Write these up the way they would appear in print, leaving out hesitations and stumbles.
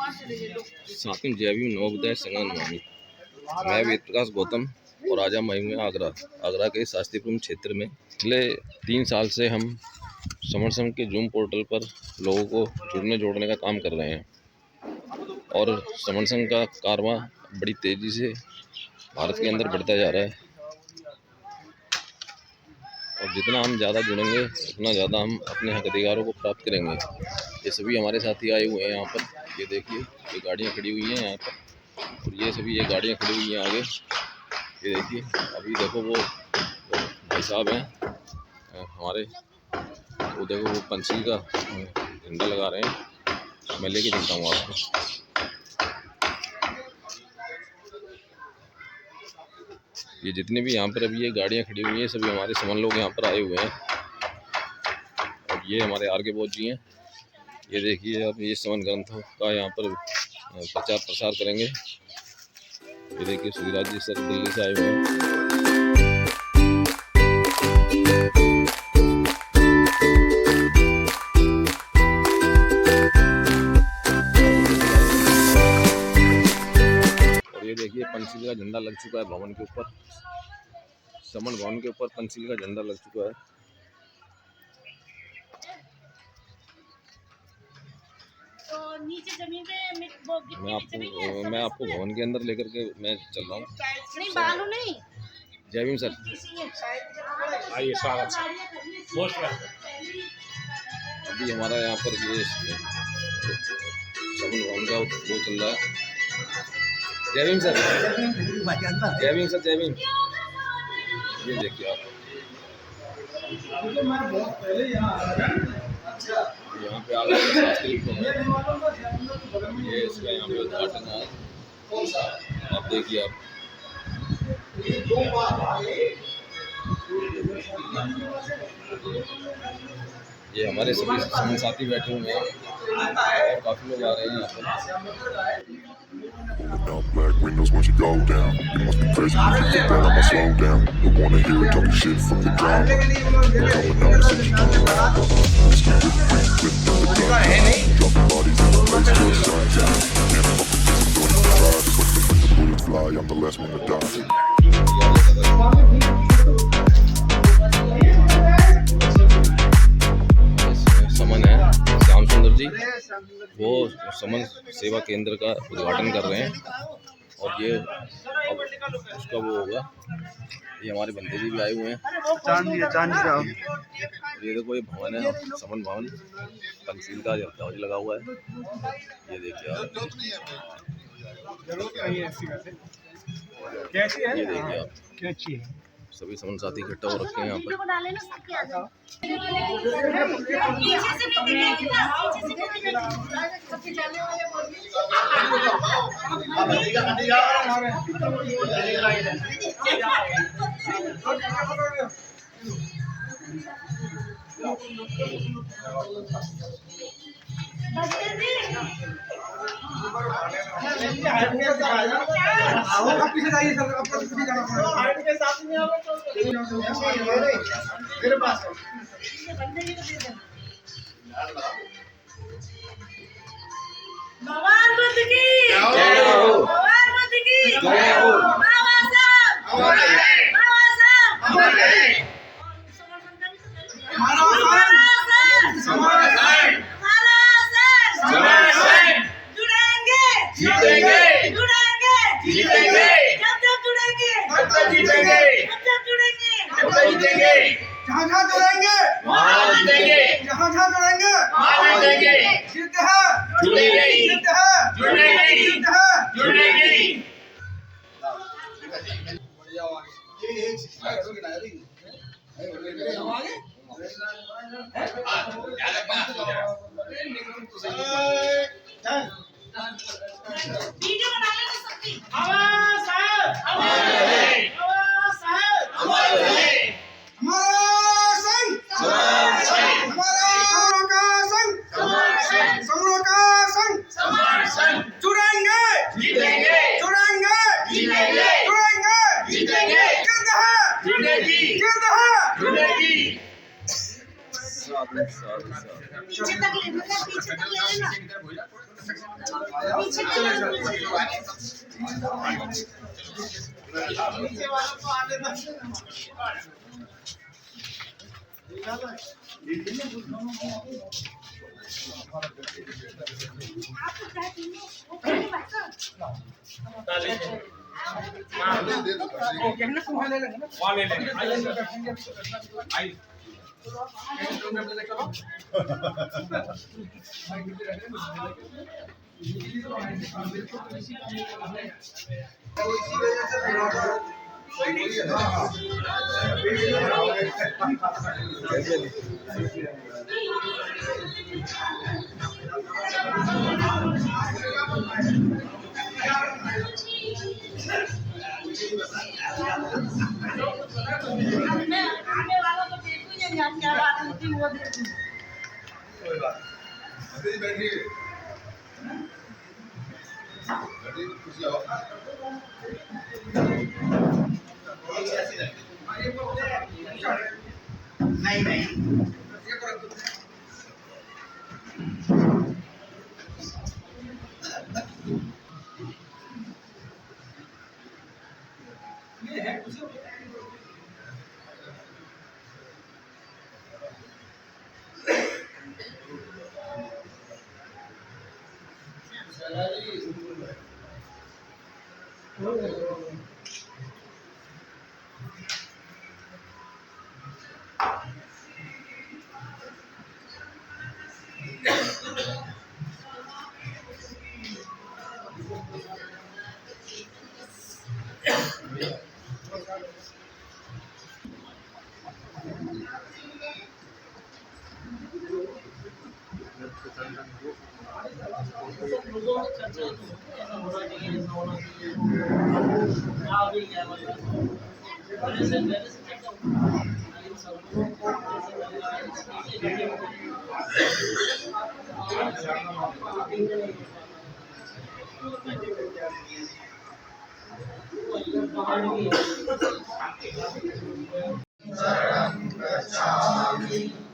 सातवीं जैवी नवोदय संघ नमामि। मैं वेद प्रकाश गौतम और आज हम आए हुए हैं आगरा के शास्त्रीपुरम क्षेत्र में। पिछले 3 साल से हम समण संघ के जूम पोर्टल पर लोगों को जोड़ने का काम कर रहे हैं और समण संघ का कारवां बड़ी तेज़ी से भारत के अंदर बढ़ता जा रहा है और जितना हम ज़्यादा जुड़ेंगे उतना ज़्यादा हम अपने हक अधिकारों को प्राप्त करेंगे। ये सभी हमारे साथी आए हुए हैं यहाँ पर। ये देखिए, ये गाड़ियाँ खड़ी हुई हैं यहाँ पर और ये सभी ये गाड़ियाँ खड़ी हुई हैं आगे। ये देखिए, अभी देखो वो भाई साहब हैं हमारे, वो देखो वो पंछी का झंडा लगा रहे हैं। मैं लेके चलता हूँ आपको। ये जितने भी यहाँ पर अभी ये गाड़ियाँ खड़ी हुई हैं सभी हमारे समन लोग यहाँ पर आए हुए हैं और ये हमारे आर के बोध जी हैं। ये देखिए आप, ये समन ग्रंथों का यहाँ पर प्रचार प्रसार करेंगे। ये देखिए सुधीराज जी सर दिल्ली से आए हुए हैं। ये देखिए पंचशील का झंडा लग चुका है भवन के ऊपर, समन भवन के ऊपर पंचशील का झंडा लग चुका है। तो नीचे जमीन पे मैं आपको भवन के अंदर लेकर के मैं चल रहा हूँ। नहीं, बालू नहीं। जय भीम सर। आइए, स्वागत है। अभी हमारा यहाँ पर ये समन भवन का वो चल रहा है। जय भीम सर। जय भीम सर। जय भीम। ये देखिए आप, यहाँ पे आ गए शास्त्री को है। ये इसका यहाँ पे उद्घाटन है। आप देखिए आप, ये हमारे सभी समन साथी बैठे हुए हैं और काफी लोग आ रहे हैं यहाँ पर। Black windows once you go down. You must be crazy if you think that I'ma slow down. Don't wanna hear it talking shit from the ground. We're coming out and see you coming around. Let's keep it free, with the gun. Dropping bodies in the place till the sun down. Can't fuck with this, I'm doing it right. When the bullets fly, I'm the last one to die. समन है श्याम सुंदर जी, वो समन सेवा केंद्र का उद्घाटन कर रहे हैं और ये अब उसका वो होगा। ये हमारे बंदे जी भी आए हुए हैं। ये देखो, ये भवन है समन भवन, पंचशील का ध्वज लगा हुआ है। ये देखिए आप, ये देखिए आप, सभी समन साथी इकट्ठा हो रखे हैं यहाँ पर। भगवान बुद्ध की जय हो। भगवान बुद्ध की जय हो। बाबा साहब अमर रहे। बाबा साहब अमर रहे। जुड़ेंगे जीतेंगे, जुड़ेंगे जीतेंगे, जब जुड़ेंगे तब जीतेंगे, जब जुड़ेंगे तब जीतेंगे। जहाँ जुड़ेंगे वहाँ जीतेंगे, जहाँ जुड़ेंगे वहाँ जीतेंगे। जिद है जुड़ेंगे, जिद है जुड़ेंगे, जिद है जुड़ेंगे। वीडियो बना लेना सबकी। हमारा साहब अमर रहे। हमारा साहब अमर रहे। हमारा संघ समाज संघ, हमारा का संघ समाज संघ, समरों का संघ समाज पीछे वहाँ ले लेंगे आई आने वालों को देखूंगी क्या बात होती वो देखूंगी। कोई बात नहीं बैठिए कुछ जाओ नहीं नहीं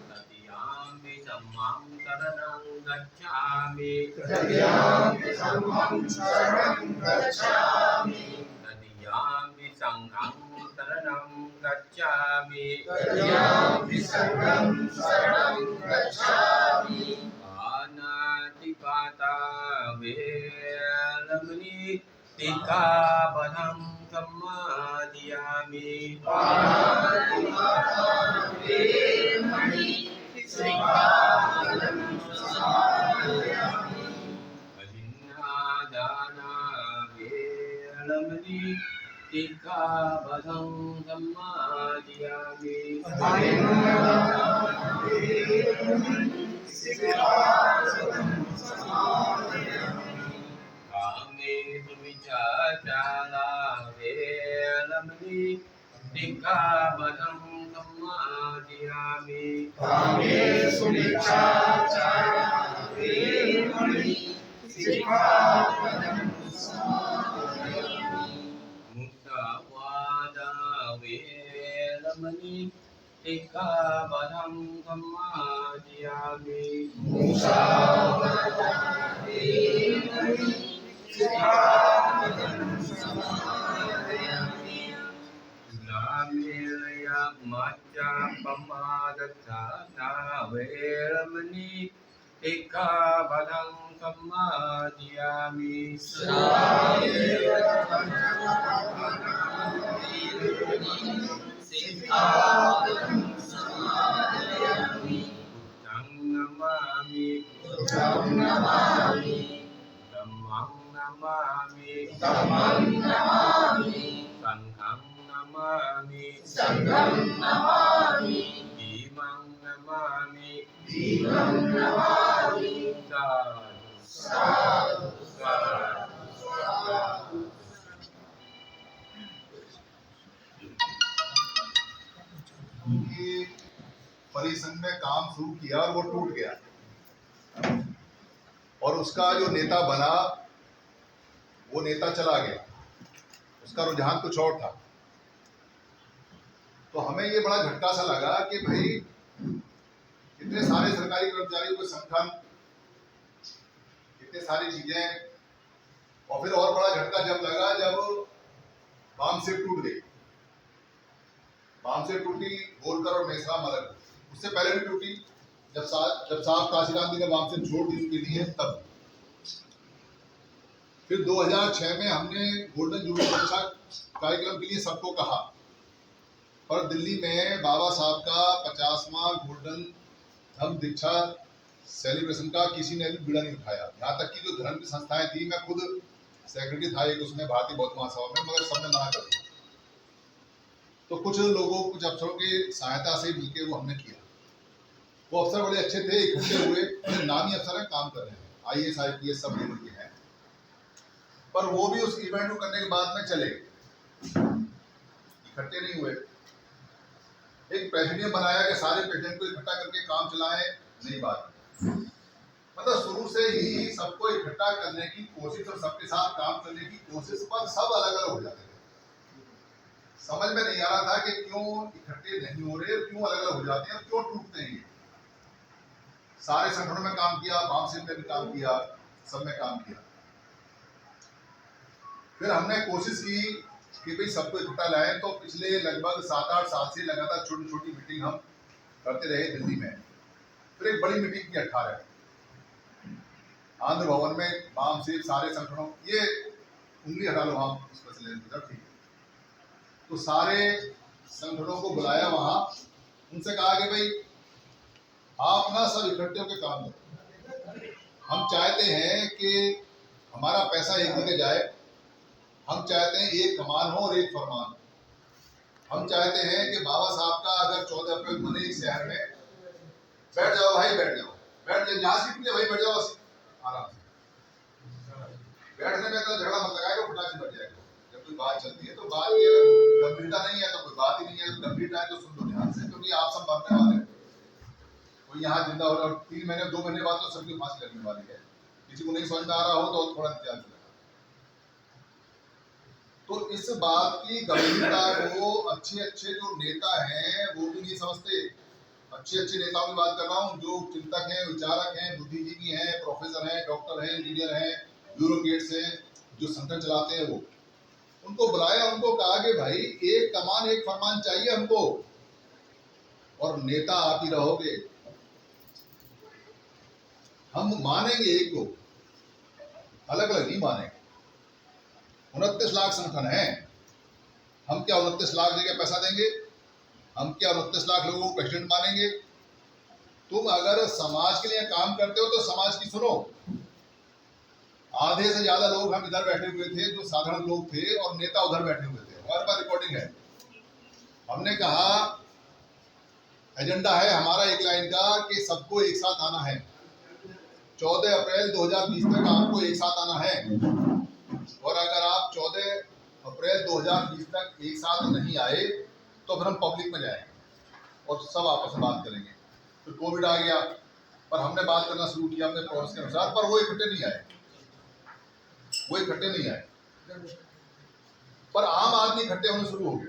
तदीयामि सम्मं शरणं गच्छामि तदीयामि सम्मं शरणं गच्छामि तदीयामि संघं शरणं गच्छामि तदीयामि संघं शरणं गच्छामि पानातिपाता वेरमणि सिक्खापदं समादियामि पानातिपाता वेरमणि सिक्खापदं समादयामि अदिन्नादाना वेरमणि सिक्खापदं समादियामि कामेषु विचाचाला वेरमणि सिक्खापदं समादियामि कामेषु मिच्छाचारा वेरमणि सिक्खापदं समादयामि मुक्तवादा वेरमणि सिक्खापदं समादियामि मुसावादा वेरमणि सिक्खापदं समादयामि नामेरया माच्चा पमादत्थाना वेरमणि सिक्खापदं समादियामि सिक्खापदं समादयामि बुद्धं नमामि बुद्धं नमामि धम्मं नमामि धम्मं नमामि संघं नमामि संघं नमामि धीमं नमामि दीपं नमामि साधु साधु साधु ये परिसंघ में काम शुरू किया और वो टूट गया और उसका जो नेता बना वो नेता चला गया, उसका रुझान कुछ और था। तो हमें ये बड़ा झटका सा लगा कि भाई इतने सारे सरकारी कर्मचारियों के संगठन, इतनी सारी चीजें। और फिर और बड़ा झटका जब लगा जब बाम से टूट गई, बाम से टूटी, गोलकर और मेसराम अलग। उससे पहले भी टूटी जब साहब काशीराम जी ने बाम से छोड़ दी उनके लिए, तब। फिर 2006 में हमने गोल्डन जुबली परीक्षा कार्यक्रम के लिए सबको कहा, पर दिल्ली में बाबा साहब का 50वां गोल्डन धम्म दीक्षा सेलिब्रेशन का किसी ने भी बीड़ा नहीं उठाया। यहाँ तक कि जो धर्म की संस्थाएं थी, मैं खुद सेक्रेटरी था एक उसमें भारतीय बौद्ध महासभा में, मगर सबने मना कर दिया। तो कुछ लोगों, कुछ अफसरों की सहायता से मिलकर वो हमने किया। वो अफसर बड़े अच्छे थे, इकट्ठे हुए, बड़े नामी अफसर हैं, काम कर रहे हैं, IAS IPS सब लेवल के हैं। पर वो भी उस इवेंट को करने के बाद में चले, इकट्ठे नहीं हुए। एक प्रेसिडेंट बनाया कि सारे प्रेसिडेंट को इकट्ठा करके काम चलाएं, नहीं बात। मतलब शुरू से ही सबको इकट्ठा करने की कोशिश और सबके साथ काम करने की कोशिश, पर सब अलग अलग हो जाते थे। समझ में नहीं आ रहा था कि क्यों इकट्ठे नहीं हो रहे, क्यों अलग अलग हो जाते हैं, क्यों टूटते हैं। सारे संगठनों में काम किया, बामसेन में भी काम किया, सब में काम किया। फिर हमने कोशिश की कि भाई सबको इकट्ठा लाएं। तो पिछले लगभग 7-8 साल से लगातार छोटी छोटी मीटिंग हम करते रहे दिल्ली में। फिर एक बड़ी मीटिंग की 18 आंध्र भवन में, बाम से सारे संगठनों, ये उंगली हटा लो आप उस पर से लेकर, ठीक। तो सारे संगठनों को बुलाया वहां, उनसे कहा कि भाई आप ना सब इकट्ठे होकर काम करो। हम चाहते हैं कि हमारा पैसा एक जगह जाए, हम चाहते हैं एक कमान हो और एक फरमान। हम चाहते हैं कि बाबा साहब का अगर 14 अप्रैल को एक शहर में बैठ जाओ भाई, बैठ जाओ, जहाँ सीट मिले भाई बैठ जाओ आराम से। बैठने में तो झगड़ा मत लगाएगा, फटाक से बैठ जाएगा। जब कोई बात चलती है तो बात की अगर गंभीरता नहीं है तो कोई बात ही नहीं है, गंभीरता है तो सुन लो ध्यान से, क्योंकि आप सब मरने वाले हैं। कोई यहाँ जिंदा हो रहा है, 3 महीने 2 महीने बाद तो सबकी फांसी लगने वाली है। किसी को नहीं समझ में आ रहा हो तो थोड़ा इंतजार करें। तो इस बात की गंभीरता को अच्छे अच्छे जो नेता हैं वो भी नहीं समझते। अच्छे अच्छे नेताओं की बात कर रहा हूँ, जो चिंतक हैं, विचारक हैं, बुद्धिजीवी हैं, प्रोफेसर हैं, डॉक्टर हैं, इंजीनियर हैं, ब्यूरोक्रेट्स हैं, जो संगठन चलाते हैं, वो उनको बुलाया, उनको कहा कि भाई एक कमान एक फरमान चाहिए हमको, और नेता आप ही रहोगे। हम मानेंगे एक को, अलग अलग नहीं मानेंगे। 29 लाख संगठन है, हम क्या 29 लाख जगह पैसा देंगे? हम क्या 29 लाख लोगों को प्रेसिडेंट मानेंगे? तुम अगर समाज के लिए काम करते हो तो समाज की सुनो। आधे से ज्यादा लोग हम इधर बैठे हुए थे जो साधारण लोग थे, और नेता उधर बैठे हुए थे, हमारे पास रिकॉर्डिंग है। हमने कहा एजेंडा है हमारा एक लाइन का कि सबको एक साथ आना है, 14 अप्रैल 2020 तक आपको एक साथ आना है, और अगर आप 14 अप्रैल 2020 तक एक साथ नहीं आए तो फिर हम पब्लिक में जाएंगे और सब आपस में बात करेंगे। फिर कोविड आ गया, पर हमने बात करना शुरू किया अपने प्रोसेस के अनुसार, पर वो इकट्ठे नहीं आए, वो इकट्ठे नहीं आए। पर आम आदमी इकट्ठे होने शुरू हो गए।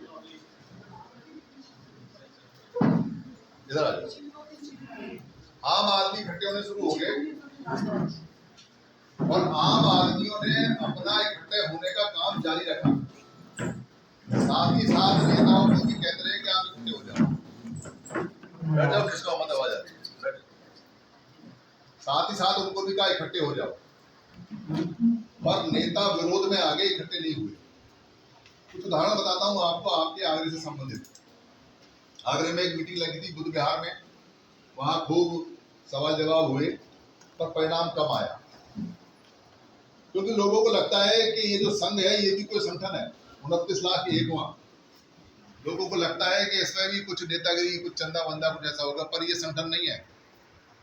इधर आ जाओ। आम आदमी इकट्ठे होने शुरू हो गए, और आम आदमियों ने अपना इकट्ठे होने का काम जारी रखा। साथ ही साथ नेताओं को भी कहते रहे कि आप इकट्ठे हो जाओ, बैठ जाओ, किसको मत आवाज आती है। साथ ही साथ उनको भी कहा इकट्ठे हो जाओ, पर नेता विरोध में आगे इकट्ठे नहीं हुए। कुछ उदाहरण बताता हूँ आपको, आपके आगरे से संबंधित। आगरे में एक मीटिंग लगी थी बुद्ध विहार में, वहां खूब सवाल जवाब हुए, पर परिणाम कम आया, क्योंकि लोगों को लगता है कि ये जो संघ है ये भी कोई संगठन है, 29 लाख की एक वहां। लोगों को लगता है कि इसमें भी कुछ नेतागिरी, कुछ चंदा वंदा कुछ ऐसा होगा, पर ये संगठन नहीं है,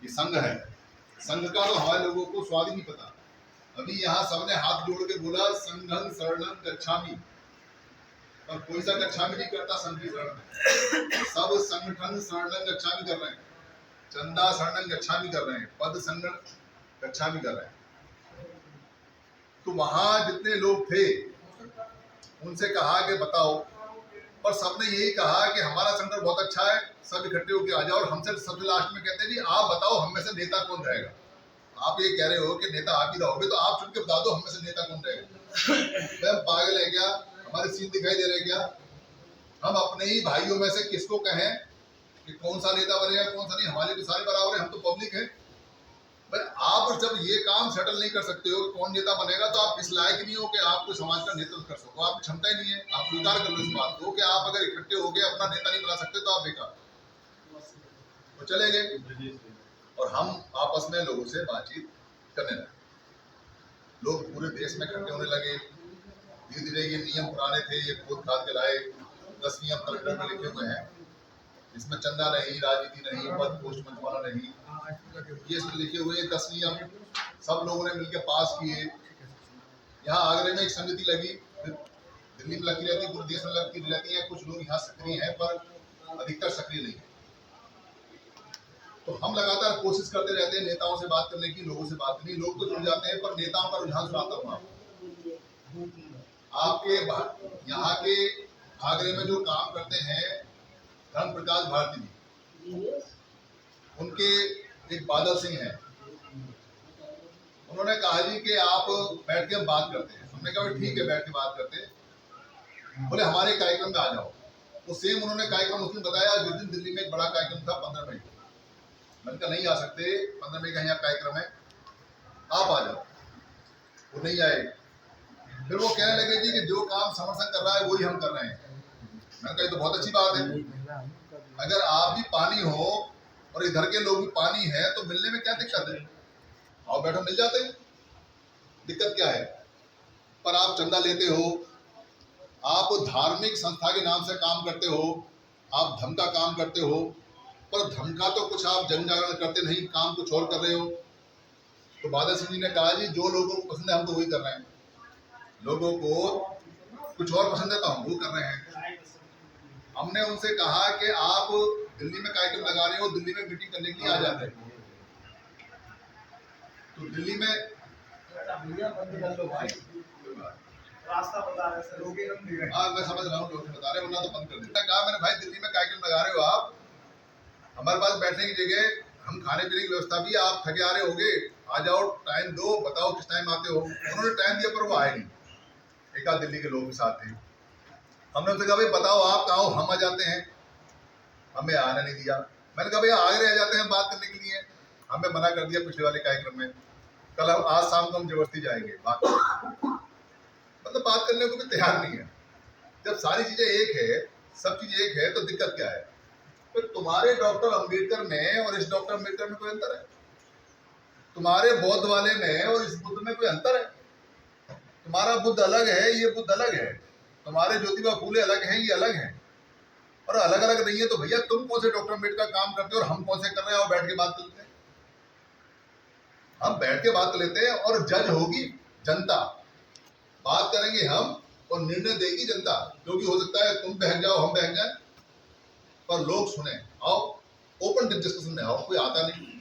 ये संघ है। संघ का तो हमारे लोगों को स्वाद ही नहीं पता। अभी यहाँ सबने हाथ जोड़ के बोला संघं शरणं गच्छामि, पर कोई सा गच्छामि नहीं करता संघ की शरण में। सब संगठन शरणं गच्छामि कर रहे हैं, चंदा शरणं गच्छामि कर रहे हैं, पद शरणं गच्छामि कर रहे हैं। तो वहां जितने लोग थे उनसे कहा कि बताओ, पर सबने यही कहा कि हमारा संगठन बहुत अच्छा है, सब इकट्ठे होकर आ जाओ। और हमसे सबसे लास्ट में कहते हैं जी आप बताओ हम में से नेता कौन रहेगा। आप ये कह रहे हो कि नेता आप ही रहोगे, तो आप चुन के बता दो हम में से नेता कौन रहेगा। हम पागल है क्या? हमारे सीन दिखाई दे रहे क्या? हम अपने ही भाइयों में से किसको कहें कि कौन सा नेता बनेगा कौन सा नहीं? हमारे तो सारे बराबर है, हम तो पब्लिक है। पर आप जब ये काम सेटल नहीं कर सकते हो कौन नेता बनेगा, तो आप इस लायक नहीं हो कि आप कोई समाज का नेतृत्व कर सको। आपकी क्षमता ही नहीं है। आप स्वीकार कर लो इस बात को कि आप अगर इकट्ठे हो गए अपना नेता नहीं बना सकते तो आप बेकार तो चले गए। और हम आपस में लोगों से बातचीत करने लगे। लोग पूरे देश में इकट्ठे होने लगे। धीरे धीरे ये नियम पुराने थे, ये खोद खाद के लाए। 10 नियम कलेक्टर में लिखे हुए हैं, इसमें चंदा नहीं, राजनीति नहीं, पद पोस्ट मंचवाना नहीं, ये सब लिखे हुए 10 नियम सब लोगों ने मिलकर पास किए। यहाँ आगरे में एक समिति लगी, दिल्ली में लगी रहती, पूरे देश में लगी रहती है। कुछ लोग यहाँ सक्रिय हैं पर अधिकतर सक्रिय नहीं है। तो हम लगातार कोशिश करते रहते हैं नेताओं से बात करने की, लोगों से बात करनी। लोग तो जुड़ जाते हैं पर नेताओं का रुझान सुनाता हूँ आपके यहाँ के आगरे में जो काम करते हैं धर्म प्रकाश भारती जी, उनके एक बादल सिंह हैं, उन्होंने कहा जी कि आप बैठ के हम बात करते हैं। हमने कहा ठीक है बैठ के बात करते हैं। बोले हमारे कार्यक्रम में आ जाओ। वो सेम उन्होंने कार्यक्रम उस दिन बताया जिस दिन दिल्ली में एक बड़ा कार्यक्रम था 15 मई को। मैंने कहा नहीं आ सकते, 15 मई का यहाँ कार्यक्रम है, आप आ जाओ। वो नहीं आए। फिर वो कहने लगे जी कि जो काम समर्थन कर रहा है वही हम कर रहे हैं। मैंने कहा तो बहुत अच्छी बात है। अगर आप भी पानी हो और इधर के लोग भी पानी है तो मिलने में क्या दिक्कत है? आओ बैठो मिल जाते हैं, दिक्कत क्या है? पर आप चंदा लेते हो, आप धार्मिक संस्था के नाम से काम करते हो, आप धर्म का काम करते हो, पर धर्म का तो कुछ आप जन जागरण करते नहीं, काम कुछ और कर रहे हो। तो बादल सिंह जी ने कहा जी जो लोगों को पसंद है हम तो वही कर रहे हैं, लोगों को कुछ और पसंद है तो हम वो कर रहे हैं। हमने उनसे कहा कि आप दिल्ली में कार्यक्रम लगा रहे हो, दिल्ली में मीटिंग करने के लिए आ जाते हैं। तो दिल्ली में रास्ता बता रहे सर, लोग एकदम नहीं हाँ मैं समझ रहा हूँ, लोग बता रहे वरना तो बंद कर देते। कहा मैंने भाई दिल्ली में कार्यक्रम लगा रहे हो आप, हमारे पास बैठने की जगह, हम खाने पीने की व्यवस्था भी, आप थके आ रहे होगे, आ जाओ, टाइम दो, बताओ किस टाइम आते हो। उन्होंने टाइम दिया पर वो आए नहीं। एक आध दिल्ली के लोग भी साथ थे। हमने उनसे कहा भाई बताओ आप कहाँ हो, हम आ जाते हैं। हमें आने नहीं दिया। मैंने कहा भैया आगे रह जाते हैं बात करने के लिए, हमें मना कर दिया पिछले वाले कार्यक्रम में। कल हम आज शाम को हम जबरदस्ती जाएंगे बात मतलब बात करने को भी तैयार नहीं है। जब सारी चीजें एक है, सब चीज एक है, तो दिक्कत क्या है? फिर तुम्हारे डॉक्टर अंबेडकर में और इस डॉक्टर अंबेडकर में कोई अंतर है? तुम्हारे बौद्ध वाले में और इस बुद्ध में कोई अंतर है? तुम्हारा बुद्ध अलग है, ये बुद्ध अलग है। तुम्हारे ज्योतिबा फूले अलग हैं, ये अलग हैं। और अलग अलग नहीं है तो भैया तुम कौन से डॉक्टर अम्बेडकर काम करते हो और हम कौन से कर रहे हैं? और बैठ के बात कर लेते हैं, हम बैठ के बात कर लेते हैं और जज होगी जनता, बात करेंगे हम और निर्णय देगी जनता। क्योंकि हो सकता है तुम बहक जाओ, हम बहक जाए, पर लोग सुने। आओ ओपन डिस्कशन में आओ, कोई आता नहीं।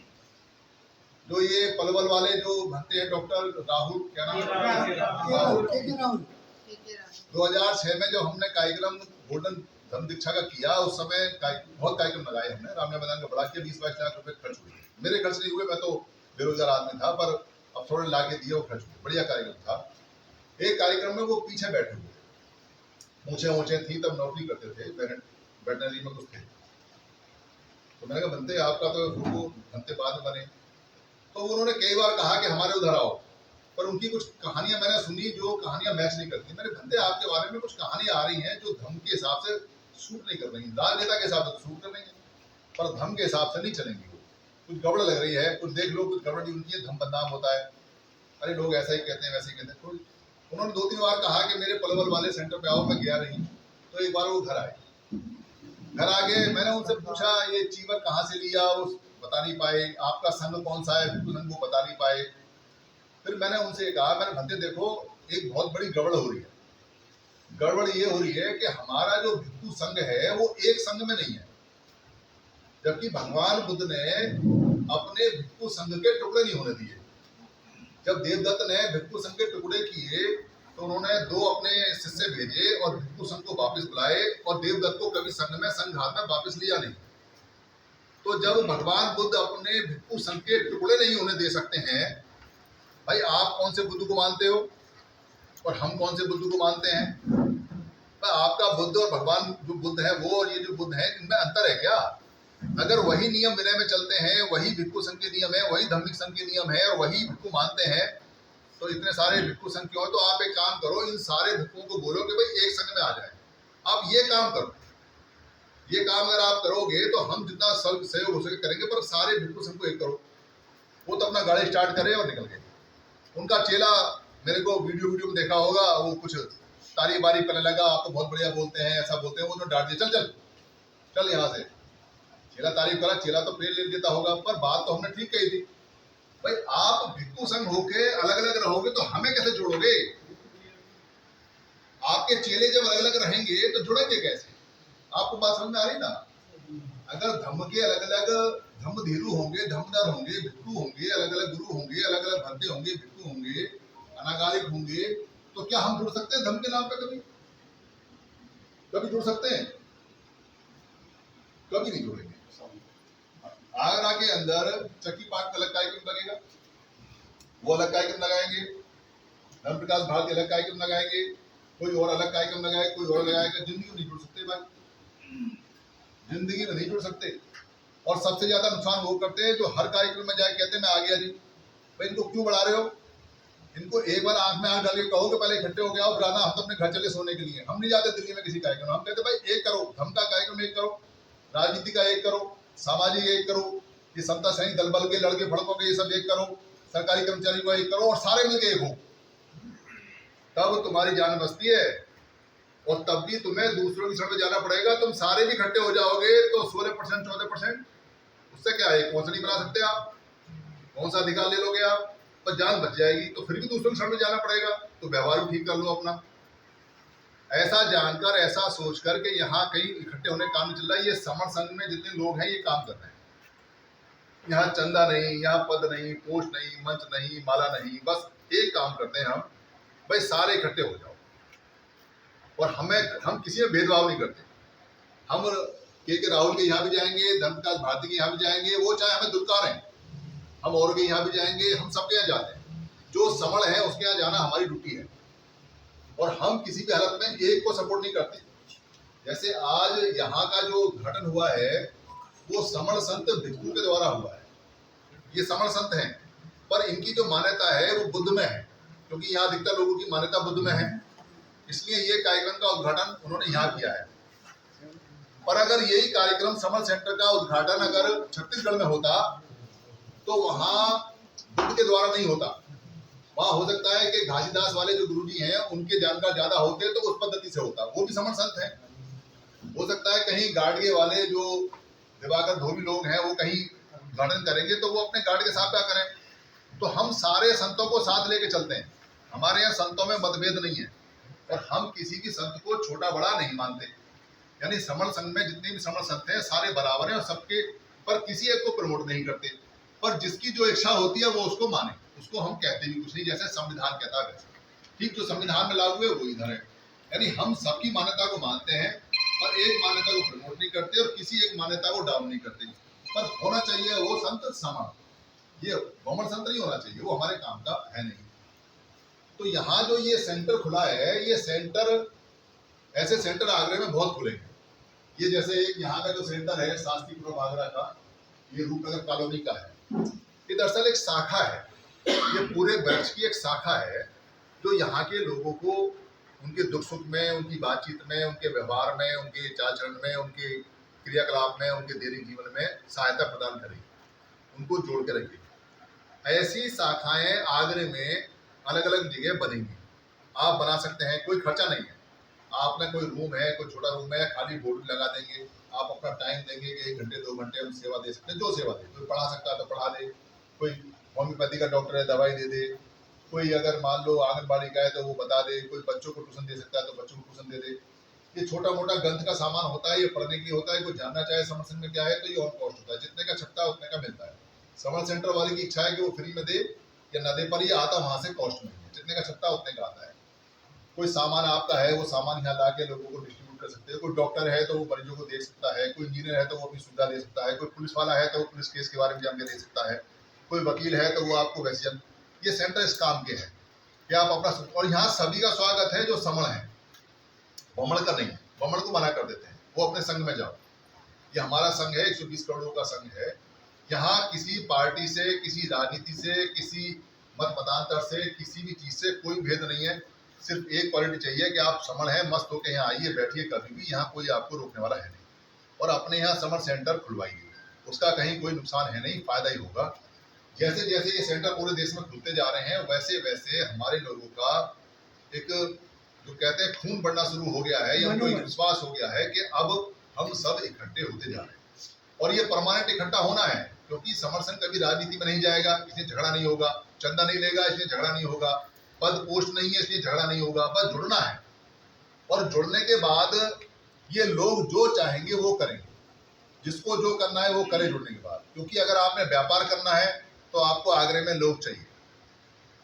जो ये पलवल वाले जो बनते हैं डॉक्टर राहुल, क्या नाम है, 2006 में जब हमने कार्यक्रम गोल्डन धर्म दीक्षा का किया, उस समय बहुत कार्यक्रम लगाए हमने। रामनगर मैदान का बड़ा किया, 20-22 लाख रुपए खर्च हुए। मेरे खर्च नहीं हुए, मैं तो बेरोजगार आदमी था, पर अब थोड़े लाके दिए वो खर्च हुए। बढ़िया कार्यक्रम था। एक कार्यक्रम में वो पीछे बैठे हुए, ऊंचे थी, तब नौकरी करते थे, वेटनरी में कुछ थे। तो मैंने कहा बनते आपका तो वो बनते बाद में बने। तो उन्होंने कई बार कहा कि हमारे उधर आओ, पर उनकी कुछ कहानियां मैंने सुनी जो कहानियां मैच नहीं करती। मैंने बनते आपके बारे में कुछ कहानियां आ रही हैं जो धर्म के हिसाब से सूट नहीं कर रही, राजनेता के हिसाब से सूट कर रही हैं, पर धर्म के हिसाब से नहीं चलेंगी। वो कुछ गड़बड़ लग रही है, कुछ देख लो, कुछ गड़बड़ी उनकी है, धर्म बदनाम होता है। अरे लोग ऐसा ही कहते हैं, वैसे ही कहते हैं। तो उन्होंने 2-3 बार कहा कि मेरे पलवल वाले सेंटर पे आओ, मैं गया नहीं। तो एक बार वो घर आए, घर आके मैंने उनसे पूछा ये चीवर कहाँ से लिया, उस बता नहीं पाए। आपका संघ कौन सा है, भिक्खु संघ को बता नहीं पाए। फिर मैंने उनसे कहा, मैंने भंते देखो एक बहुत बड़ी गड़बड़ हो रही है। गड़बड़ ये हो रही है कि हमारा जो भिक्खु संघ है वो एक संघ में नहीं है, जबकि भगवान बुद्ध ने अपने भिक्खु संघ के टुकड़े नहीं होने दिए। जब देवदत्त ने भिक्खु संघ के टुकड़े किए तो उन्होंने 2 अपने शिष्य भेजे और भिक्खु संघ को वापस बुलाए, और देवदत्त को कभी संघ में संघ हाथ में वापस लिया नहीं। तो जब भगवान बुद्ध अपने भिक्षु संघ के टुकड़े नहीं होने दे सकते हैं, भाई आप कौन से बुद्ध को मानते हो और हम कौन से बुद्ध को मानते हैं? आपका बुद्ध और भगवान जो बुद्ध है वो और ये जो बुद्ध है, इनमें अंतर है क्या? अगर वही नियम विनय में चलते हैं, वही भिक्षु संघ के नियम है, वही धार्मिक संघ के नियम है और वही भिक्षु मानते हैं, तो इतने सारे भिक्षु संघ क्यों? तो आप एक काम करो, इन सारे भिक्षुओं को बोलो कि भाई एक संघ में आ जाए। आप ये काम करो, ये काम अगर आप करोगे तो हम जितना सहयोग हो सके करेंगे, पर सारे भिक्षु संघ को एक करो। वो तो अपना गाड़ी स्टार्ट करे और निकल गए। उनका चेला मेरे को वीडियो में देखा होगा, वो कुछ तारीफ बारीफ करने लगा, आप तो बहुत बढ़िया बोलते हैं, ऐसा बोलते हैं, वो तो डांट दिया, चल यहाँ से। चेला तारीफ करा, चेला तो पेड़ ले देता होगा, पर बात तो हमने ठीक कही थी। भाई आप भिक्षु संघ होके अलग अलग रहोगे तो हमें कैसे जोड़ोगे? आपके चेले जब अलग अलग रहेंगे तो जुड़ेंगे कैसे? आपको बात समझ में आ रही ना? अगर धम्म के अलग अलग धम्मधीरू होंगे, धम्मदार होंगे, भिक्षु होंगे, अलग अलग गुरु होंगे, अलग अलग भंते होंगे, भिक्षु होंगे, अनागारिक होंगे, तो क्या हम जुड़ सकते हैं धर्म के नाम पे? कभी जुड़ सकते हैं? कभी नहीं जुड़ेंगे। आगरा के अंदर चक्की पार्क अलग कार्यक्रम लगेगा, वो अलग कार्यक्रम लगाएंगे, धर्म प्रकाश भारती अलग कार्यक्रम लगाएंगे, कोई और अलग कार्यक्रम लगाएगा, कोई और लगाएगा। जिंदगी में नहीं जुड़ सकते भाई, जिंदगी में नहीं जुड़ सकते। और सबसे ज्यादा नुकसान वो करते हैं जो हर कार्यक्रम में जाए कहते हैं मैं आ गया जी। भाई इनको क्यों बढ़ा रहे हो? इनको एक बार आंख में आंख डाल के कहो कि पहले इकट्ठे हो गया और हम तो अपने घर चले सोने के लिए। हम नहीं जाते दिल्ली में किसी कार्यक्रम, हम कहते भाई एक करो, धर्म का कार्यक्रम एक करो, राजनीति का एक करो, सामाजिक एक करो, ये समता सैनिक दल बल के लड़के फड़कों के ये सब एक करो, सरकारी कर्मचारी को एक करो और सारे मिलके एक हो, तब तुम्हारी जान बचती है। और तब भी तुम्हें दूसरों की शरण में जाना पड़ेगा। तुम सारे भी इकट्ठे हो जाओगे तो 16% 14%, उससे क्या है? कौन सा नहीं बना सकते आप? कौन सा अधिकार ले लोगे आप? पर जान बच जाएगी। तो फिर भी दूसरों की शरण में जाना पड़ेगा, तो व्यवहार भी ठीक कर लो अपना। ऐसा जानकर, ऐसा सोचकर कि यहाँ कहीं इकट्ठे होने काम नहीं चल रहा है। ये समर संघ में जितने लोग हैं ये काम कर रहे हैं। यहाँ चंदा नहीं, यहाँ पद नहीं, पोस्ट नहीं, मंच नहीं, माला नहीं, बस एक काम करते हैं हम, भाई सारे इकट्ठे हो जाओ। और हम किसी में भेदभाव नहीं करते। हम के राहुल के यहाँ भी जाएंगे, धर्म प्रकाश भारती के यहाँ भी जाएंगे, वो चाहे हमें दुत्कार हैं, हम और के यहाँ भी जाएंगे, हम सबके यहाँ जाते हैं। जो समण है उसके यहाँ जाना हमारी ड्यूटी है। और हम किसी भी हालत में एक को सपोर्ट नहीं करते। जैसे आज यहाँ का जो उद्घाटन हुआ है वो समण संत भिक्षु के द्वारा हुआ है। ये समण संत हैं, पर इनकी जो मान्यता है वो बुद्ध में है, क्योंकि यहाँ अधिकतर लोगों की मान्यता बुद्ध में है, इसलिए ये कार्यक्रम का उद्घाटन उन्होंने यहाँ किया है। पर अगर यही कार्यक्रम समर सेंटर का उद्घाटन अगर छत्तीसगढ़ में होता तो वहाँ बुद्ध के द्वारा नहीं होता। वहाँ हो सकता है कि घासीदास वाले जो गुरुजी हैं उनके जानकार ज्यादा होते तो उस पद्धति से होता, वो भी समर संत हैं। हो सकता है कहीं गाड़गे वाले जो दिवाकर धोबी लोग हैं वो कहीं उद्घाटन करेंगे तो वो अपने गार्ड के साथ क्या करें। तो हम सारे संतों को साथ लेके चलते हैं। हमारे यहाँ संतों में मतभेद नहीं है और हम किसी की संत को छोटा बड़ा नहीं मानते। यानी समण संघ में जितने भी समण संत हैं सारे बराबर हैं और सबके, पर किसी एक को प्रमोट नहीं करते। पर जिसकी जो इच्छा होती है वो उसको माने, उसको हम कहते भी कुछ नहीं, जैसे संविधान कहता है वैसे। ठीक जो संविधान में लागू है वो इधर है। यानी हम सबकी मान्यता को मानते हैं और एक मान्यता को प्रमोट नहीं करते और किसी एक मान्यता को डाउन नहीं करते। पर होना चाहिए वो संत समण, ये गवर्नमेंट संत नहीं होना चाहिए, वो हमारे काम का है नहीं। तो यहाँ जो ये सेंटर खुला है, ये सेंटर, ऐसे सेंटर आगरा में बहुत खुलेंगे। ये जैसे एक यहाँ का जो सेंटर है शास्त्रीपुरम आगरा का, ये रूपनगर कॉलोनी का है, ये दरअसल एक शाखा है। ये पूरे वृक्ष की एक शाखा है जो यहाँ के लोगों को उनके दुख सुख में, उनकी बातचीत में, उनके व्यवहार में, उनके चाल चलन में, उनके क्रियाकलाप में, उनके दैनिक जीवन में सहायता प्रदान करेगी, उनको जोड़ के रखेगी। ऐसी शाखाएं आगरे में अलग अलग जगह बनेंगी। आप बना सकते हैं, कोई खर्चा नहीं है। आपका कोई रूम है, कोई छोटा रूम है, खाली बोर्ड लगा देंगे, आप अपना टाइम देंगे कि 1 घंटे 2 घंटे हम सेवा दे सकते हैं, जो सेवा दे। कोई पढ़ा सकता है तो पढ़ा दे, कोई होम्योपैथी का डॉक्टर है दवाई दे दे, कोई अगर मान लो आंगनबाड़ी का है तो वो बता दे, कोई बच्चों को ट्यूशन दे सकता है तो बच्चों को ट्यूशन दे दे। ये छोटा मोटा ग्रंथ का सामान होता है, ये पढ़ने की होता है। कोई जानना चाहे समर सेंटर में क्या है तो ये ऑन कॉस्ट होता है, जितने का छपता है उतने का मिलता है। समर सेंटर वाले की इच्छा है कि वो फ्री में दे या न दे, पर ये आता वहाँ से कॉस्ट में, जितने का छपता है उतने का आता है। कोई सामान आपका है वो सामान यहाँ ला के लोगों को डिस्ट्रीब्यूट कर सकते हैं। कोई डॉक्टर है तो वो मरीजों को देख सकता है, कोई इंजीनियर है तो वो अपनी सुविधा दे सकता है, कोई पुलिस वाला है तो वो पुलिस केस के बारे में जानकारी दे सकता है, कोई वकील है तो वो आपको वैसे ये सेंटर इस काम के हैं कि आप अपना, और यहाँ सभी का स्वागत है जो समण है, बमण का नहीं, बमण को मना कर देते हैं, वो अपने संघ में जाओ। ये हमारा संघ है, 120 करोड़ का संघ है। यहाँ किसी पार्टी से, किसी राजनीति से, किसी मत मतांतर से, किसी भी चीज़ से कोई भेद नहीं है। सिर्फ एक क्वालिटी चाहिए कि आप समण है, मस्त होकर यहाँ आइए, बैठिए, कभी भी यहाँ कोई आपको रोकने वाला है नहीं। और अपने यहाँ समण सेंटर खुलवाइए, उसका कहीं कोई नुकसान है नहीं, फायदा ही होगा। जैसे जैसे ये सेंटर पूरे देश में खुलते जा रहे हैं, वैसे वैसे हमारे लोगों का एक जो कहते हैं खून बढ़ना शुरू हो गया है, या उनको एक विश्वास हो गया है कि अब हम सब इकट्ठे होते जा रहे हैं। और ये परमानेंट इकट्ठा होना है, क्योंकि समर्थन कभी राजनीति में नहीं जाएगा, इसलिए झगड़ा नहीं होगा, चंदा नहीं लेगा इसलिए झगड़ा नहीं होगा, पद पोस्ट नहीं है इसलिए झगड़ा नहीं होगा, बस जुड़ना है। और जुड़ने के बाद ये लोग जो चाहेंगे वो करेंगे, जिसको जो करना है वो करे जुड़ने के बाद। क्योंकि अगर आपने व्यापार करना है तो आपको आगरे में लोग चाहिए,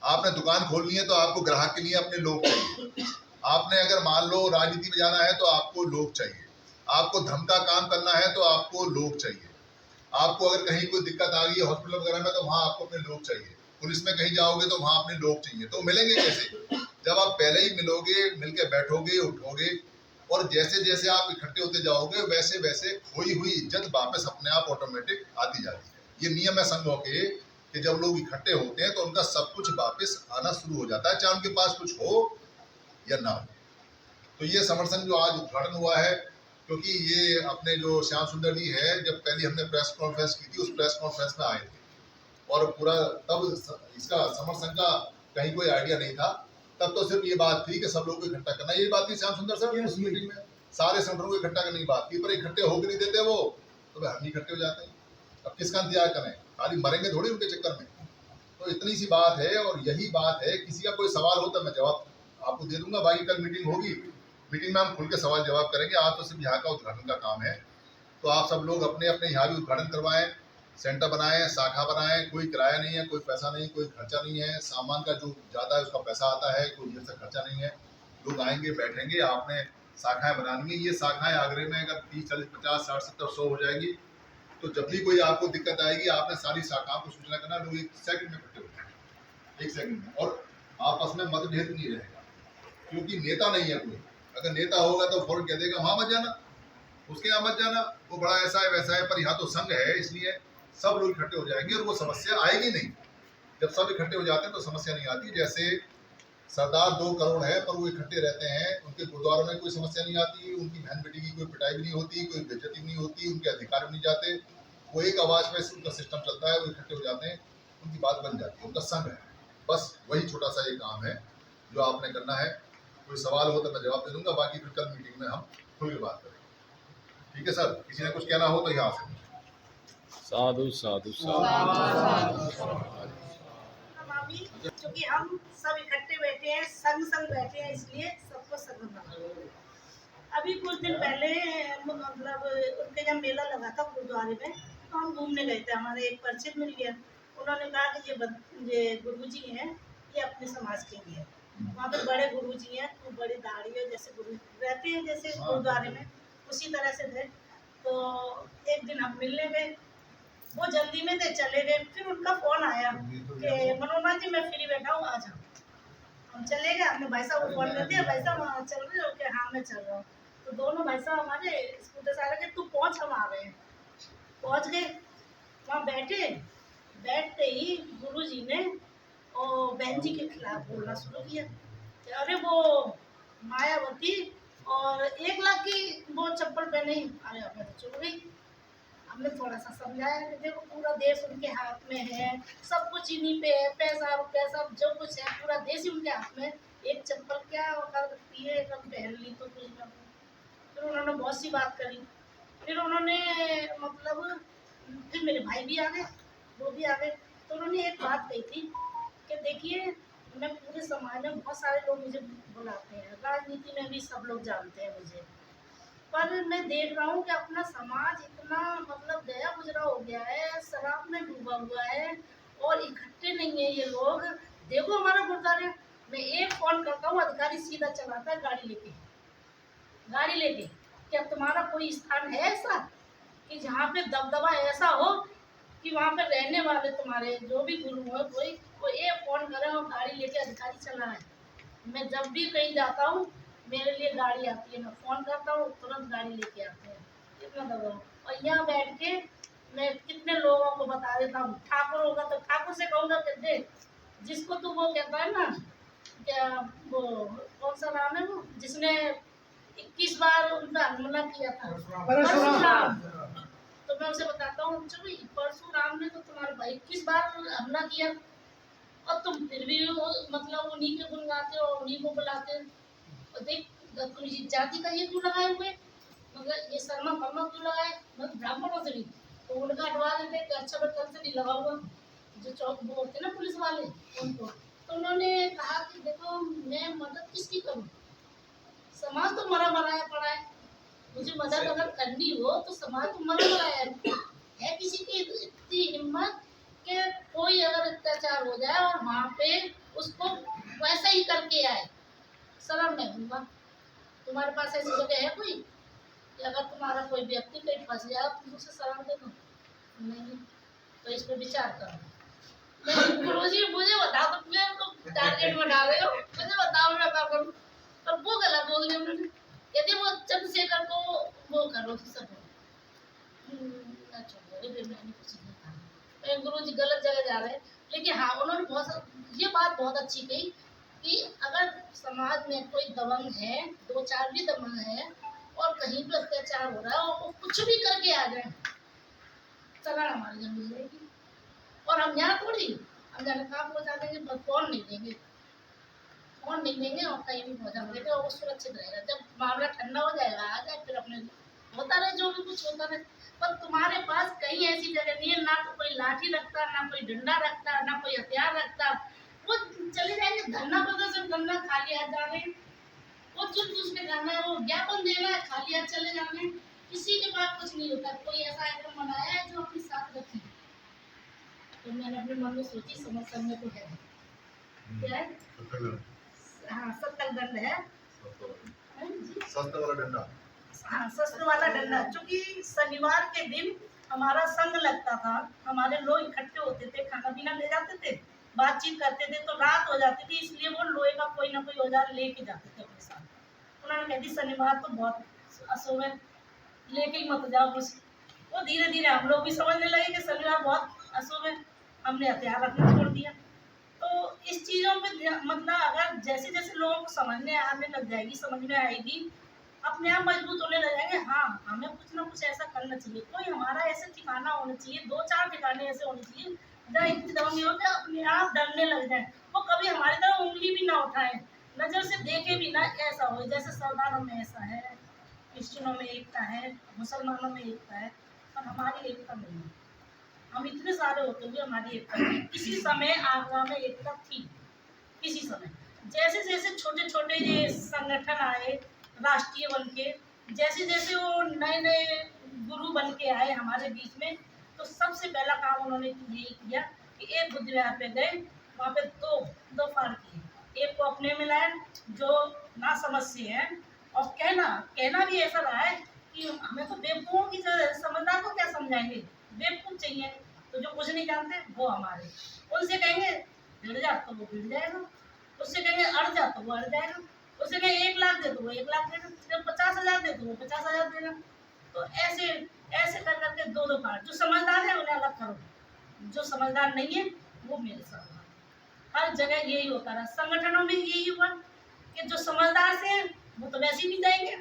आपने दुकान खोलनी है तो आपको ग्राहक के लिए अपने लोग चाहिए, आपने अगर मान लो राजनीति में जाना है तो आपको लोग चाहिए, आपको धर्म का काम करना है तो आपको लोग चाहिए, आपको अगर कहीं कोई दिक्कत आ गई है हॉस्पिटल वगैरह में तो वहाँ आपको अपने लोग चाहिए, पुलिस में कहीं जाओगे तो वहाँ अपने लोग चाहिए। तो मिलेंगे कैसे? जब आप पहले ही मिलोगे, मिलके बैठोगे, उठोगे, और जैसे जैसे आप इकट्ठे होते जाओगे वैसे वैसे खोई हुई इज्जत वापस अपने आप ऑटोमेटिक आती जाती है। ये नियम है संघों के कि जब लोग इकट्ठे होते हैं तो उनका सब कुछ वापस आना शुरू हो जाता है, चाहे उनके पास कुछ हो या ना हो। तो ये समर्थन जो आज उद्घाटन हुआ है, क्योंकि ये अपने जो श्याम सुंदर जी है, जब पहले हमने प्रेस कॉन्फ्रेंस की थी, उस प्रेस कॉन्फ्रेंस में आए थे और पूरा तब इसका समर्थन का कहीं कोई आइडिया नहीं था। तब तो सिर्फ ये बात थी कि सब लोगों को इकट्ठा करना, ये बात थी श्याम सुंदर सर उस मीटिंग में, सारे संगठनों को इकट्ठा करने की बात थी, पर इकट्ठे होकर नहीं देते वो, तो हम इकट्ठे हो जाते हैं। अब किसका इंतजार करें, खाली मरेंगे थोड़ी उनके चक्कर में। तो इतनी सी बात है, और यही बात है। किसी का कोई सवाल हो तो मैं जवाब आपको दे दूंगा, बाकी कल मीटिंग होगी, मीटिंग में हम खुल के सवाल जवाब करेंगे। आज तो सिर्फ यहाँ का उद्घाटन का काम है, तो आप सब लोग अपने अपने यहाँ भी उद्घाटन करवाएं, सेंटर बनाएं, शाखा बनाएं। कोई किराया नहीं है, कोई पैसा नहीं, कोई खर्चा नहीं है, सामान का जो ज़्यादा है उसका पैसा आता है, कोई इधर से खर्चा नहीं है। लोग आएंगे, बैठेंगे, आपने शाखाएं बनानी है। ये शाखाएं आगरे में अगर 30, 40, 50, 60, 70, 100 हो जाएगी, तो जब भी कोई आपको दिक्कत आएगी आपने सारी शाखाओं को सूचना करना, लोग 1 सेकंड में इकट्ठे हो जाएंगे, 1 सेकंड में, और आपस में मतभेद नहीं रहेगा, क्योंकि नेता नहीं है कोई। अगर नेता होगा तो फौरन कह देगा वहाँ मत जाना, उसके यहाँ मत जाना, वो बड़ा ऐसा है वैसा है। पर यहाँ तो संघ है, इसलिए सब लोग इकट्ठे हो जाएंगे और वो समस्या आएगी नहीं। जब सब इकट्ठे हो जाते हैं तो समस्या नहीं आती। जैसे सरदार 2 करोड़ है पर वो इकट्ठे रहते हैं, उनके गुरुद्वारों में कोई समस्या नहीं आती, उनकी बहन बेटी की कोई पिटाई भी नहीं होती, कोई बेइज्जती नहीं होती, उनके अधिकार भी नहीं जाते, वो एक आवाज़ में उनका सिस्टम चलता है, वो इकट्ठे हो जाते हैं, उनकी बात बन जाती है, उनका संघ है। बस वही छोटा सा ये काम है जो आपने करना है। कोई सवाल हो तो मैं जवाब दे दूंगा, बाकी फिर कल मीटिंग में हम खुल के बात करेंगे। ठीक है सर, किसी ने कुछ कहना हो तो यहाँ से। साधु साधु साधु। क्योंकि हम सब इकट्ठे बैठे हैं, संग बैठे हैं, इसलिए सबको संग बना। अभी कुछ दिन पहले मतलब उनके जब मेला लगा था गुरुद्वारे में, तो हम घूमने गए थे, हमारे एक परिचित मिल गया। उन्होंने कहा कि ये गुरुजी हैं, ये अपने समाज के लिए। वहाँ पे बड़े गुरुजी हैं, तो बड़ी दाढ़ी है, जैसे गुरु रहते हैं जैसे गुरुद्वारे में, उसी तरह से थे। तो एक दिन हम मिलने गए, वो जल्दी में थे, चले गए। फिर उनका फ़ोन आया कि मनोरमा जी मैं फ्री बैठा हूँ, आ जाओ। हम चले गए, हमने भाई साहब को फ़ोन कर दिया, भाई साहब वहाँ चल रहे हो कि हाँ मैं चल रहा हूँ। तो दोनों भाई साहब हमारे स्कूटर से आ रहे थे, तू पहुँच, हम आ रहे हैं। पहुँच गए, वहाँ बैठे, बैठते ही गुरुजी ने और बहन जी के खिलाफ बोलना शुरू किया। अरे वो मायावती और 1 लाख की वो चप्पल पहने ही, अरे मैं तो चुप गई। हमने थोड़ा सा समझाया कि देखो पूरा देश उनके हाथ में है, सब कुछ इन्हीं पे है, पैसा रुपया सब जो कुछ है पूरा देश ही उनके हाथ में। एक चप्पल क्या कर सकती है, कल पहन ली तो कुछ ना। फिर उन्होंने बहुत सी बात करी। फिर उन्होंने मतलब फिर मेरे भाई भी आ गए, वो भी आ गए। तो उन्होंने एक बात कही थी कि देखिए मैं पूरे समाज में बहुत सारे लोग मुझे बुलाते हैं, राजनीति में भी सब लोग जानते हैं मुझे, पर मैं देख रहा हूँ कि अपना समाज इतना मतलब गया गुजरा हो गया है, शराब में डूबा हुआ है और इकट्ठे नहीं है ये लोग। देखो हमारा गुरुद्वारा, मैं एक फ़ोन करता हूँ, अधिकारी सीधा चलाता है गाड़ी लेके, गाड़ी लेके, क्या तुम्हारा कोई स्थान है ऐसा कि जहाँ पे दबदबा ऐसा हो कि वहाँ पे रहने वाले तुम्हारे जो भी गुरु हो कोई एक फोन करे और गाड़ी लेके अधिकारी चला है। मैं जब भी कहीं जाता हूँ मेरे लिए गाड़ी आती है, मैं फ़ोन करता हूँ तुरंत गाड़ी लेके आते हैं, इतना दबाव। और यहाँ बैठ के मैं कितने लोगों को बता देता हूँ, ठाकुर होगा तो ठाकुर से कहूँगा कि देख जिसको तू वो कहता है ना, क्या वो कौन सा नाम है वो जिसने 21 बार उनका हमला किया था, परशुराम। तो मैं उसे बताता हूँ चलो परशुराम ने तो तुम्हारे भाई 21 बार हमला किया और तुम फिर भी मतलब उन्हीं के गुण गाते हो, उन्हीं को बुलाते हो। और देख तुम जाति का ये क्यों लगाए हुए, मतलब ये शर्मा फर्मा क्यों लगाए, मतलब ब्राह्मणों से भी तो उनका हटवा देते कि अच्छा मैं कल से नहीं लगाऊंगा, जो चौक वो होते ना पुलिस वाले उनको। तो उन्होंने कहा कि देखो मैं मदद किसकी करूँ, समाज तो मरा मराया पड़ा है, मुझे मदद अगर करनी हो तो समाज तो मरा मराया है। किसी की इतनी हिम्मत कि कोई अगर अत्याचार हो जाए और वहाँ पे उसको वैसा ही करके आए, शर्म नहीं दूंगा। तुम्हारे पास ऐसी जगह है कोई कि अगर तुम्हारा कोई व्यक्ति कहीं फंस जाए तुम उसे शर्म दे दो, नहीं तो इस पर विचार करो। गुरुजी मुझे बताओ, तो मैं तो टारगेट बना रहे हो, मुझे बताओ मैं क्या करूँ। और वो गलत बोल दिया उन्होंने, कहते वो चंद्रशेखर को वो करो सब। अच्छा फिर मैंने कुछ नहीं कहा, गुरु जी गलत जगह जा रहे हैं। लेकिन हाँ उन्होंने ये बात बहुत अच्छी कही कि अगर समाज में कोई दबंग है, 2-4 भी दबंग है और कहीं पे अत्याचार हो रहा है और वो कुछ भी करके आ जाए, चला हमारी जमीन मिलेगी। और हम यहाँ थोड़ी हम जाने कहाँ पहुँचा देंगे, फोन नहीं देंगे, फोन नहीं देंगे और कहीं भी पहुँचा देंगे और वो सुरक्षित रहेगा। जब मामला ठंडा हो जाएगा आ जाए फिर अपने होता रहे जो भी कुछ होता रहे। पर तुम्हारे पास कहीं ऐसी जगह नहीं है, ना तो कोई लाठी रखता, ना कोई डंडा रखता, ना कोई हथियार रखता। वो चले जाएंगे धरना प्रदर्शन करना, खाली हाथ जा रहे हैं, वो चुप के करना है, वो ज्ञापन देना है, खाली हाथ चले जाना है। किसी के पास कुछ नहीं होता। कोई ऐसा आइटम बनाया है जो अपने साथ रखे, तो मैंने अपने मन में सोची समझ समझ को है क्या है, हाँ सत्तर दंड है, सस्ते वाला डंडा, हाँ शस्त्र वाला डंडा। क्योंकि शनिवार के दिन हमारा संघ लगता था, हमारे लोग इकट्ठे होते थे, खाना पीना ले जाते थे, बातचीत करते थे, तो रात हो जाती थी, इसलिए वो लोहे का कोई ना कोई औजार लेके जाते थे अपने साथ। उन्होंने कह दी शनिवार तो बहुत अशुभ है, लेके ही मत जाओ कुछ। वो धीरे धीरे हम लोग भी समझने लगे कि शनिवार बहुत अशुभ है, हमने हथियार रखना छोड़ दिया। तो इस चीज़ों पे मतलब अगर जैसे जैसे लोगों को समझने आने लग जाएगी, समझ में आएगी, अपने आप मजबूत होने लग जाएंगे। हाँ हमें कुछ ना कुछ ऐसा करना चाहिए, कोई हमारा ऐसे ठिकाना होना चाहिए, 2-4 ठिकाने ऐसे होने चाहिए जहाँ इतनी दबंगी हो कि अपने आप डरने लग जाए, वो कभी हमारी तरफ उंगली भी ना उठाए, नज़र से देखे भी ना। ऐसा हो जैसे सरदारों में ऐसा है, क्रिश्चियनों में एकता है, मुसलमानों में एकता है, पर हमारी एकता नहीं है। हम इतने सारे होते हुए हमारी एकता नहीं। किसी समय आगरा में एकता थी, किसी समय जैसे जैसे छोटे छोटे ये संगठन आए राष्ट्रीय बन के, जैसे जैसे वो नए नए गुरु बन के आए हमारे बीच में, तो सबसे पहला काम उन्होंने यही किया कि एक बुद्ध विहार पे गए, वहाँ पे दो फाड़ किए, एक को अपने में लाए जो ना समझ से हैं, और कहना भी ऐसा रहा है कि हमें तो बेवकूफ़ों की समझदार को क्या समझाएंगे, बेवकूफ़ चाहिए, तो जो कुछ नहीं जानते वो हमारे, उनसे कहेंगे भिड़ जा तो वो भिड़ जाएगा, उससे कहेंगे अड़ जा तो वो अड़ जाएगा, उससे कहेंगे 1 लाख दे तो वो 1 लाख देगा, जब 50,000 दे तो वो 50,000 देगा। तो ऐसे ऐसे कर करके 2 पार्ट, जो समझदार है उन्हें अलग करो, जो समझदार नहीं है वो मेरे साथ। हर जगह यही होता रहा, संगठनों में यही हुआ कि जो समझदार से वो तो वैसे ही नहीं जाएंगे,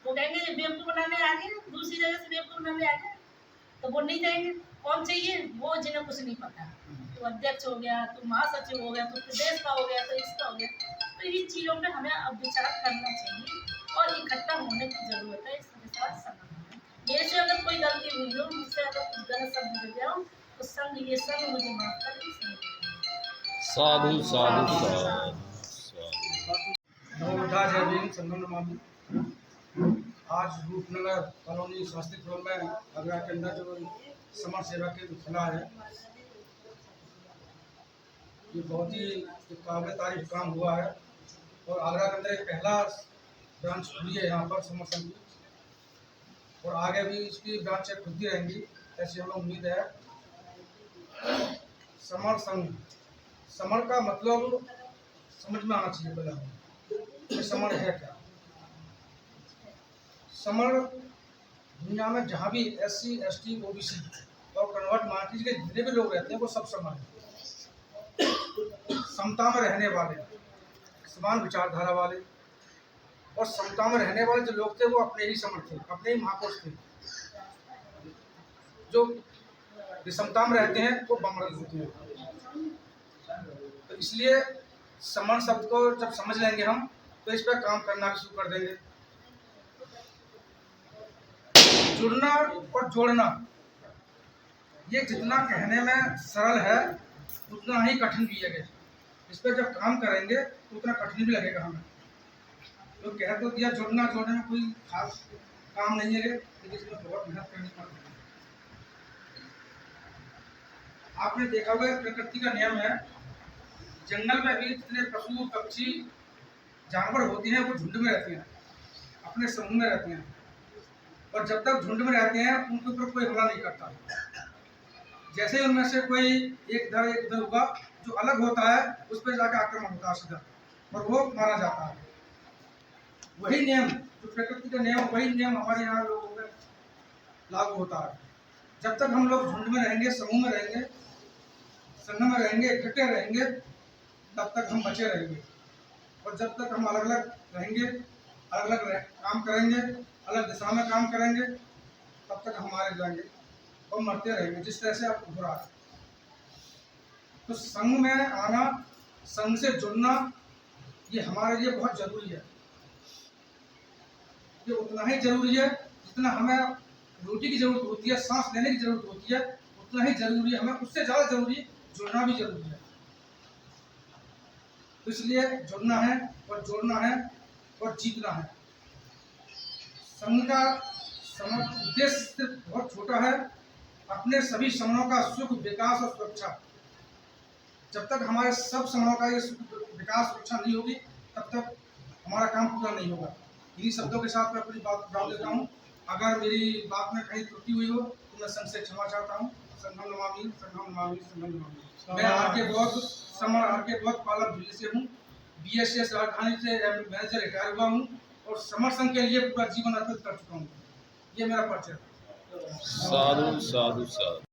वो कहेंगे बेवकूफ़ बनाने आ गए, दूसरी जगह से बेवकूफ़ बनाने आ गए, तो वो नहीं जाएंगे। कौन चाहिए, वो जिन्हें कुछ नहीं पता, तो अध्यक्ष हो गया, तो महासचिव हो गया, तो प्रदेश का हो गया, तो इसका हो गया। तो इन चीज़ों पे हमें अब विचार करना चाहिए और इकट्ठा होने की ज़रूरत है, इसके साथ समाधान। मेरे से अगर कोई गलती हुई हो, मुझसे अगर गलत शब्द निकल गया हो, तो संघ ये संघ मुझे माफ कर दीजिए। साधु साधु साधु। नवोद्धा जय भीम संगम नमामि। आज रूपनगर कॉलोनी स्वास्थ्य फ्लोर में आगरा के अंदर जो समाज सेवा केंद्र खुला है, ये बहुत ही काबिल तारीफ काम हुआ है और आगरा के अंदर एक पहला ब्रांच खुली है यहाँ पर समर संघ की, और आगे भी इसकी ब्रांचें खुलती रहेंगी, ऐसी हमें उम्मीद है। समर संघ, समर का मतलब समझ में आना चाहिए पहले हमें कि समर है क्या। समर दुनिया में जहाँ भी SC ST OBC और कन्वर्ट माइनॉरिटीज के जितने भी लोग रहते हैं वो सब समान है, समता में रहने वाले, समान विचारधारा वाले, और समता में रहने वाले जो लोग थे वो अपने ही समर थे, अपने ही महापुरुष थे। जो विषमता में रहते हैं वो बमरल होते हैं। तो इसलिए समर शब्द को जब समझ लेंगे हम तो इस पर काम करना भी शुरू कर देंगे। जुड़ना और जोड़ना ये जितना कहने में सरल है उतना ही कठिन भी है। इस पर जब काम करेंगे तो उतना कठिन भी लगेगा हमें। तो कह तो दिया जोड़ना जोड़ने में कोई खास काम नहीं है, लेकिन इसमें बहुत मेहनत करनी पड़ती है। आपने देखा होगा प्रकृति का नियम है, जंगल में भी जितने पशु पक्षी जानवर होते हैं वो झुंड में रहते हैं, अपने समूह में रहते हैं, और जब तक झुंड में रहते हैं उनके ऊपर कोई हमला नहीं करता। जैसे ही उनमें से कोई एक इधर होगा जो अलग होता है उस पर जाकर आक्रमण होता है सीधा, और वो मारा जाता है। वही नियम जो प्रकृति का नियम, वही नियम हमारे यहाँ लोगों में लागू होता है। जब तक हम लोग झुंड में रहेंगे, समूह में रहेंगे, संघ में रहेंगे, इकट्ठे रहेंगे, तब तक हम बचे रहेंगे। और जब तक हम अलग अलग रहेंगे, अलग अलग काम करेंगे, अलग दिशा में काम करेंगे, तब तक हम मारे जाएंगे और मरते रहेंगे, जिस तरह से आप हो रहा है। तो संघ में आना, संघ से जुड़ना, ये हमारे लिए बहुत जरूरी है। ये उतना ही जरूरी है जितना हमें रोटी की जरूरत होती है, सांस लेने की जरूरत होती है, उतना ही जरूरी है हमें, उससे ज़्यादा जरूरी जुड़ना भी जरूरी है। तो इसलिए जुड़ना है और जोड़ना है और जीतना है। संघ का उद्देश्य बहुत छोटा है, अपने सभी समूहों का सुख, विकास और सुरक्षा। जब तक हमारे सब समूहों का ये सुख, विकास, सुरक्षा नहीं होगी तब तक हमारा काम पूरा नहीं होगा। इन्हीं शब्दों के साथ मैं अपनी बात बढ़ा देता हूँ। अगर मेरी बात में कहीं त्रुटि हुई हो तो मैं संघ से क्षमा चाहता हूँ। संघम नमामि, संघम नमामि, संघम नमामि। मैं आर के बहुत पालक दिल्ली से हूँ, BSS राजधानी से मैनेजर रिटायर हुआ हूँ और समर संघ के लिए पूरा जीवन अर्पित कर चुका हूँ। ये मेरा परिचय है। साधु साधु साधु।